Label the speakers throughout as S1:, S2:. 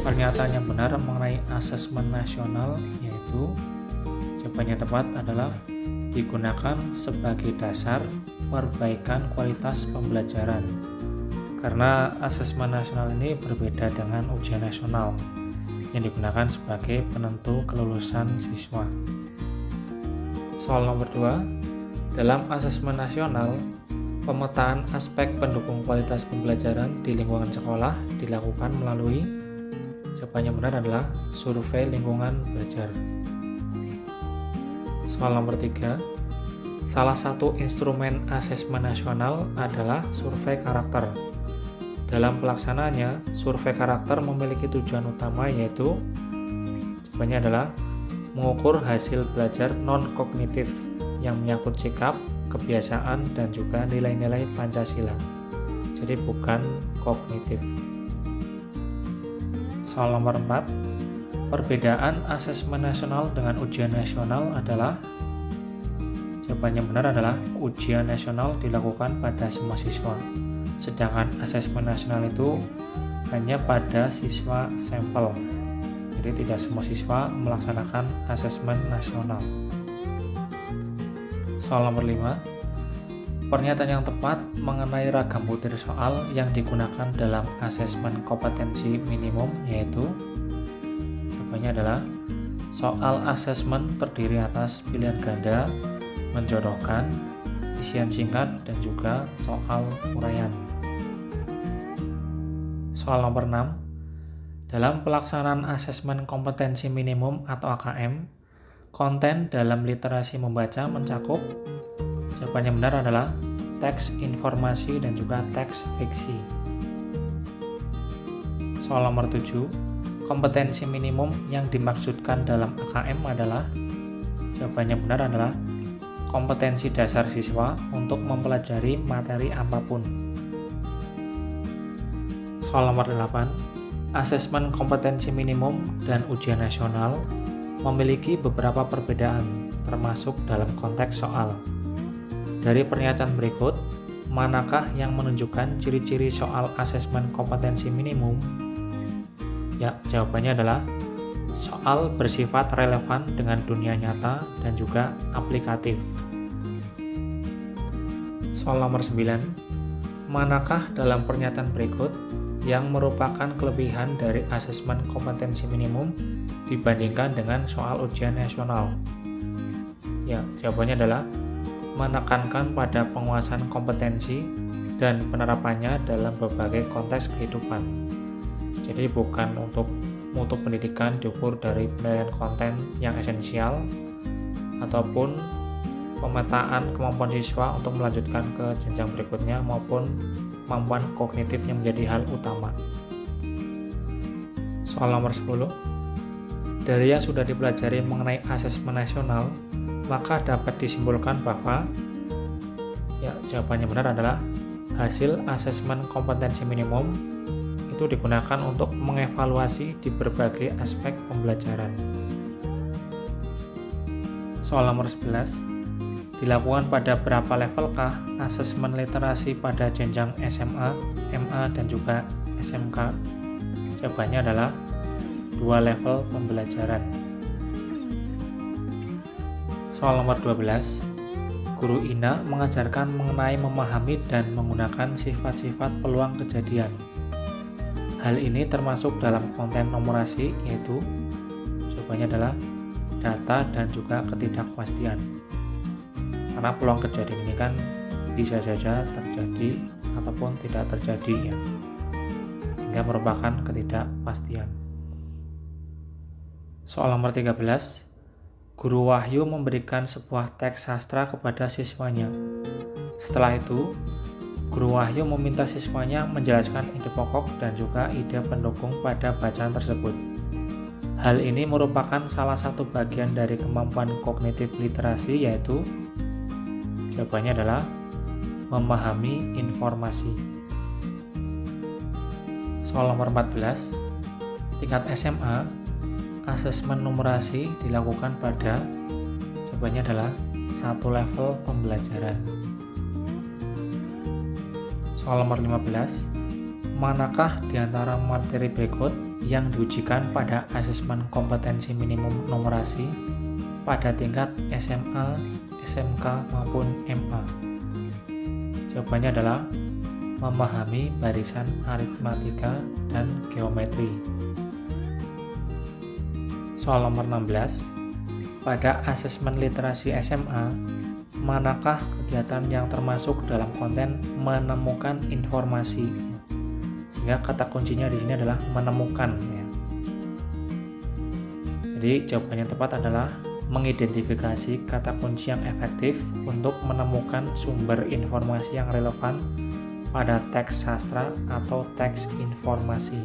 S1: Pernyataan yang benar mengenai asesmen nasional yaitu jawabannya tepat adalah digunakan sebagai dasar perbaikan kualitas pembelajaran. Karena asesmen nasional ini berbeda dengan ujian nasional yang digunakan sebagai penentu kelulusan siswa. Soal nomor 2, dalam asesmen nasional, pemetaan aspek pendukung kualitas pembelajaran di lingkungan sekolah dilakukan melalui jawabannya benar adalah survei lingkungan belajar. Soal nomor 3, salah satu instrumen asesmen nasional adalah survei karakter. Dalam pelaksanaannya, survei karakter memiliki tujuan utama yaitu jawabannya adalah mengukur hasil belajar non-kognitif yang menyangkut sikap, kebiasaan, dan juga nilai-nilai Pancasila. Jadi bukan kognitif. Soal nomor 4, perbedaan asesmen nasional dengan ujian nasional adalah jawabannya benar adalah ujian nasional dilakukan pada semua siswa, sedangkan asesmen nasional itu hanya pada siswa sampel. Jadi tidak semua siswa melaksanakan asesmen nasional. Soal nomor 5, pernyataan yang tepat mengenai ragam butir soal yang digunakan dalam asesmen kompetensi minimum yaitu jawabannya adalah soal asesmen terdiri atas pilihan ganda, menjodohkan, isian singkat, dan juga soal uraian. Soal nomor 6, dalam pelaksanaan asesmen kompetensi minimum atau AKM, konten dalam literasi membaca mencakup jawabannya benar adalah teks informasi dan juga teks fiksi. Soal nomor 7, kompetensi minimum yang dimaksudkan dalam AKM adalah jawabannya benar adalah kompetensi dasar siswa untuk mempelajari materi apapun. Soal nomor 8, asesmen kompetensi minimum dan ujian nasional memiliki beberapa perbedaan, termasuk dalam konteks soal. Dari pernyataan berikut, manakah yang menunjukkan ciri-ciri soal asesmen kompetensi minimum? Ya, jawabannya adalah soal bersifat relevan dengan dunia nyata dan juga aplikatif. Soal nomor 9, manakah dalam pernyataan berikut yang merupakan kelebihan dari asesmen kompetensi minimum dibandingkan dengan soal ujian nasional? Ya, jawabannya adalah menekankan pada penguasaan kompetensi dan penerapannya dalam berbagai konteks kehidupan. Jadi bukan untuk mutu pendidikan diukur dari penilaian konten yang esensial ataupun pemetaan kemampuan siswa untuk melanjutkan ke jenjang berikutnya maupun kemampuan kognitif yang menjadi hal utama. Soal nomor 10, dari yang sudah dipelajari mengenai asesmen nasional, maka dapat disimpulkan bahwa ya jawabannya benar adalah hasil asesmen kompetensi minimum itu digunakan untuk mengevaluasi di berbagai aspek pembelajaran. Soal nomor 11, dilakukan pada berapa levelkah asesmen literasi pada jenjang SMA, MA, dan juga SMK? Jawabannya adalah 2 level pembelajaran. Soal nomor 12, guru INA mengajarkan mengenai memahami dan menggunakan sifat-sifat peluang kejadian. Hal ini termasuk dalam konten nomorasi yaitu jawabannya adalah data dan juga ketidakpastian. Karena peluang kejadian ini kan bisa saja terjadi ataupun tidak terjadi ya, sehingga merupakan ketidakpastian. Soal nomor 13, guru Wahyu memberikan sebuah teks sastra kepada siswanya. Setelah itu, guru Wahyu meminta siswanya menjelaskan ide pokok dan juga ide pendukung pada bacaan tersebut. Hal ini merupakan salah satu bagian dari kemampuan kognitif literasi yaitu jawabannya adalah memahami informasi. Soal nomor 14, tingkat SMA, asesmen numerasi dilakukan pada jawabannya adalah 1 level pembelajaran. Soal nomor 15, manakah di antara materi berikut yang diujikan pada asesmen kompetensi minimum numerasi pada tingkat SMA, SMK maupun MA? Jawabannya adalah memahami barisan aritmatika dan geometri. Soal nomor 16. Pada asesmen literasi SMA, manakah kegiatan yang termasuk dalam konten menemukan informasi? Sehingga kata kuncinya di sini adalah menemukan ya. Jadi jawabannya tepat adalah mengidentifikasi kata kunci yang efektif untuk menemukan sumber informasi yang relevan pada teks sastra atau teks informasi.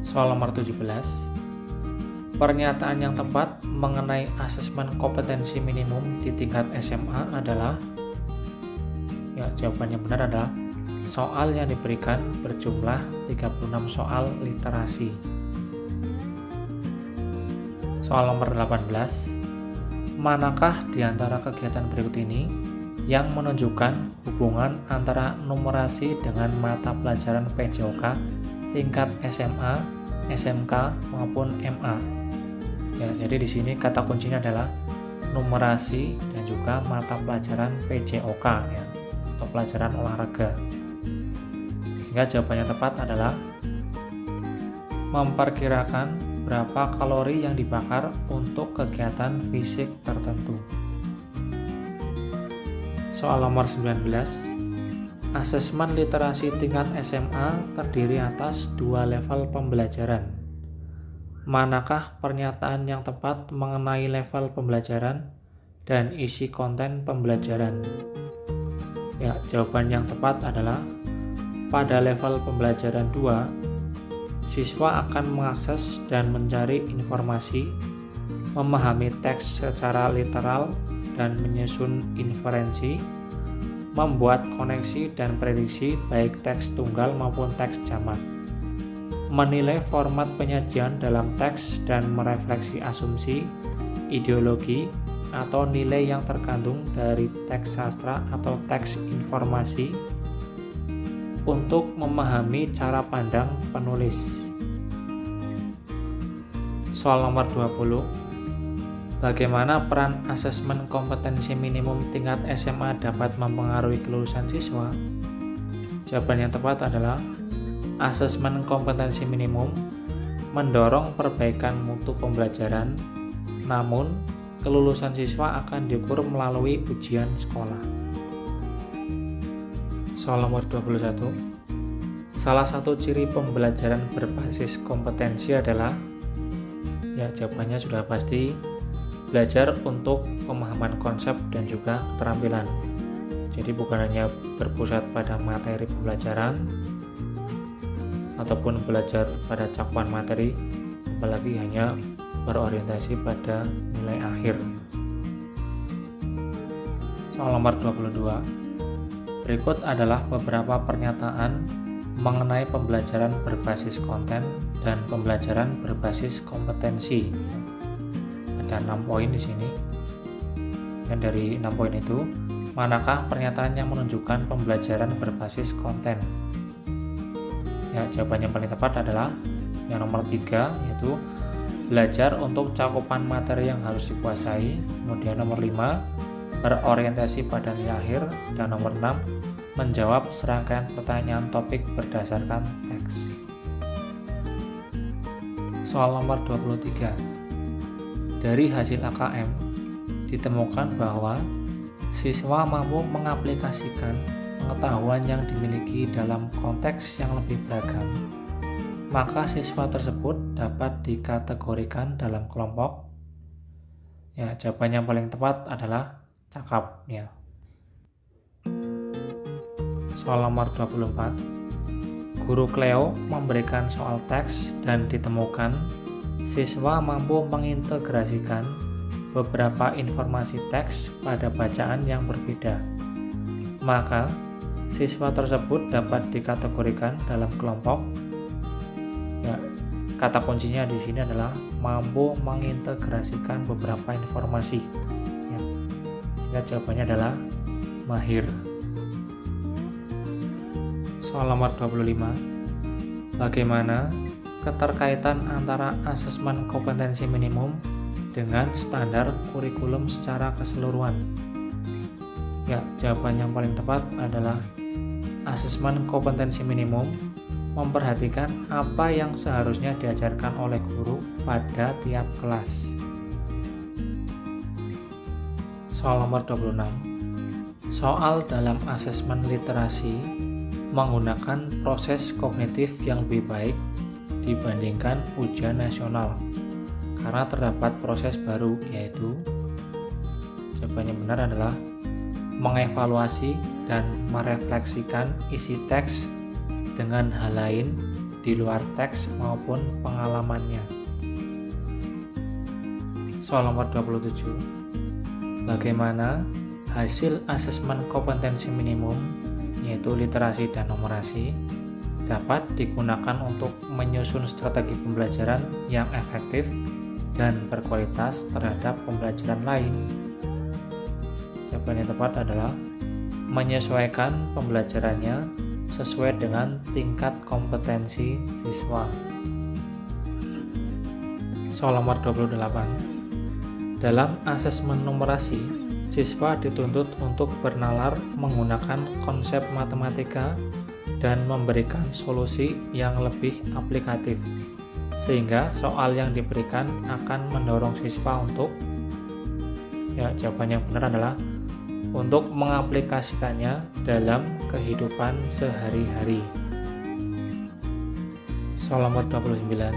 S1: Soal nomor 17. Pernyataan yang tepat mengenai asesmen kompetensi minimum di tingkat SMA adalah, ya jawabannya benar adalah soal yang diberikan berjumlah 36 soal literasi. Soal nomor 18. Manakah di antara kegiatan berikut ini yang menunjukkan hubungan antara numerasi dengan mata pelajaran PJOK tingkat SMA, SMK maupun MA? Ya, jadi di sini kata kuncinya adalah numerasi dan juga mata pelajaran PJOK ya, atau pelajaran olahraga. Sehingga jawabannya tepat adalah memperkirakan berapa kalori yang dibakar untuk kegiatan fisik tertentu. Soal nomor 19. Asesmen literasi tingkat SMA terdiri atas 2 level pembelajaran. Manakah pernyataan yang tepat mengenai level pembelajaran dan isi konten pembelajaran? Ya, jawaban yang tepat adalah pada level pembelajaran 2, siswa akan mengakses dan mencari informasi, memahami teks secara literal dan menyusun inferensi, membuat koneksi dan prediksi baik teks tunggal maupun teks jamak, menilai format penyajian dalam teks dan merefleksi asumsi, ideologi, atau nilai yang terkandung dari teks sastra atau teks informasi untuk memahami cara pandang penulis. Soal nomor 20. Bagaimana peran asesmen kompetensi minimum tingkat SMA dapat mempengaruhi kelulusan siswa? Jawaban yang tepat adalah asesmen kompetensi minimum mendorong perbaikan mutu pembelajaran, namun kelulusan siswa akan diukur melalui ujian sekolah. Soal nomor 21. Salah satu ciri pembelajaran berbasis kompetensi adalah, ya jawabannya sudah pasti, belajar untuk pemahaman konsep dan juga keterampilan. Jadi bukan hanya berpusat pada materi pembelajaran ataupun belajar pada cakupan materi, apalagi hanya berorientasi pada nilai akhir. Soal nomor 22. Berikut adalah beberapa pernyataan mengenai pembelajaran berbasis konten dan pembelajaran berbasis kompetensi. Ada 6 poin di sini. Dan dari 6 poin itu, manakah pernyataan yang menunjukkan pembelajaran berbasis konten? Ya, jawaban yang paling tepat adalah yang nomor 3, yaitu belajar untuk cakupan materi yang harus dikuasai. Kemudian nomor 5, berorientasi pada nilai akhir. Dan nomor 6, menjawab serangkaian pertanyaan topik berdasarkan teks. Soal nomor 23. Dari hasil AKM, ditemukan bahwa siswa mampu mengaplikasikan pengetahuan yang dimiliki dalam konteks yang lebih beragam. Maka siswa tersebut dapat dikategorikan dalam kelompok. Ya, jawaban yang paling tepat adalah cakap ya. Soal nomor 24. Guru Cleo memberikan soal teks dan ditemukan siswa mampu mengintegrasikan beberapa informasi teks pada bacaan yang berbeda. Maka, siswa tersebut dapat dikategorikan dalam kelompok. Ya, kata kuncinya di sini adalah mampu mengintegrasikan beberapa informasi. Ya, sehingga jawabannya adalah mahir. Soal nomor 25. Bagaimana keterkaitan antara asesmen kompetensi minimum dengan standar kurikulum secara keseluruhan? Ya, jawaban yang paling tepat adalah asesmen kompetensi minimum memperhatikan apa yang seharusnya diajarkan oleh guru pada tiap kelas. Soal nomor 26. Soal dalam asesmen literasi menggunakan proses kognitif yang lebih baik dibandingkan ujian nasional karena terdapat proses baru, yaitu jawaban yang benar adalah mengevaluasi dan merefleksikan isi teks dengan hal lain di luar teks maupun pengalamannya. Soal nomor 27. Bagaimana hasil asesmen kompetensi minimum, yaitu literasi dan numerasi, dapat digunakan untuk menyusun strategi pembelajaran yang efektif dan berkualitas terhadap pembelajaran lain? Jawaban yang tepat adalah menyesuaikan pembelajarannya sesuai dengan tingkat kompetensi siswa. Soal nomor 28. Dalam asesmen numerasi, siswa dituntut untuk bernalar menggunakan konsep matematika dan memberikan solusi yang lebih aplikatif, sehingga soal yang diberikan akan mendorong siswa untuk, ya, jawaban yang benar adalah untuk mengaplikasikannya dalam kehidupan sehari-hari. Soal nomor 29.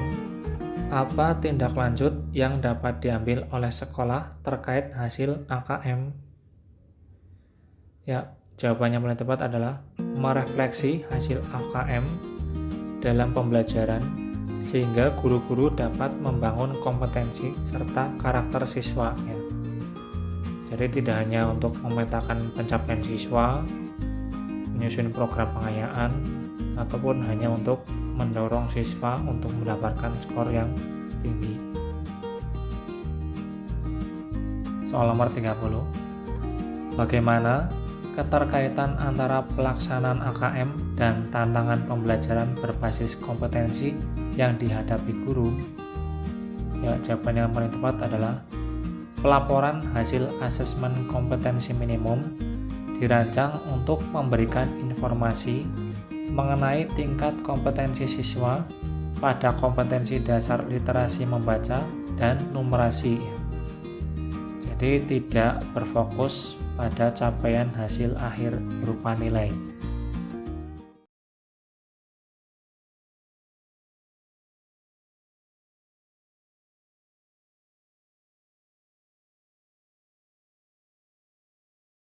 S1: Apa tindak lanjut yang dapat diambil oleh sekolah terkait hasil AKM? Ya, jawabannya paling tepat adalah merefleksi hasil AKM dalam pembelajaran sehingga guru-guru dapat membangun kompetensi serta karakter siswa, ya. Jadi tidak hanya untuk memetakan pencapaian siswa, menyusun program pengayaan, ataupun hanya untuk mendorong siswa untuk mendapatkan skor yang tinggi. Soal nomor 30. Bagaimana keterkaitan antara pelaksanaan AKM dan tantangan pembelajaran berbasis kompetensi yang dihadapi guru? Ya, jawaban yang paling tepat adalah pelaporan hasil asesmen kompetensi minimum dirancang untuk memberikan informasi mengenai tingkat kompetensi siswa pada kompetensi dasar literasi membaca dan numerasi. Jadi tidak berfokus pada capaian hasil akhir berupa nilai.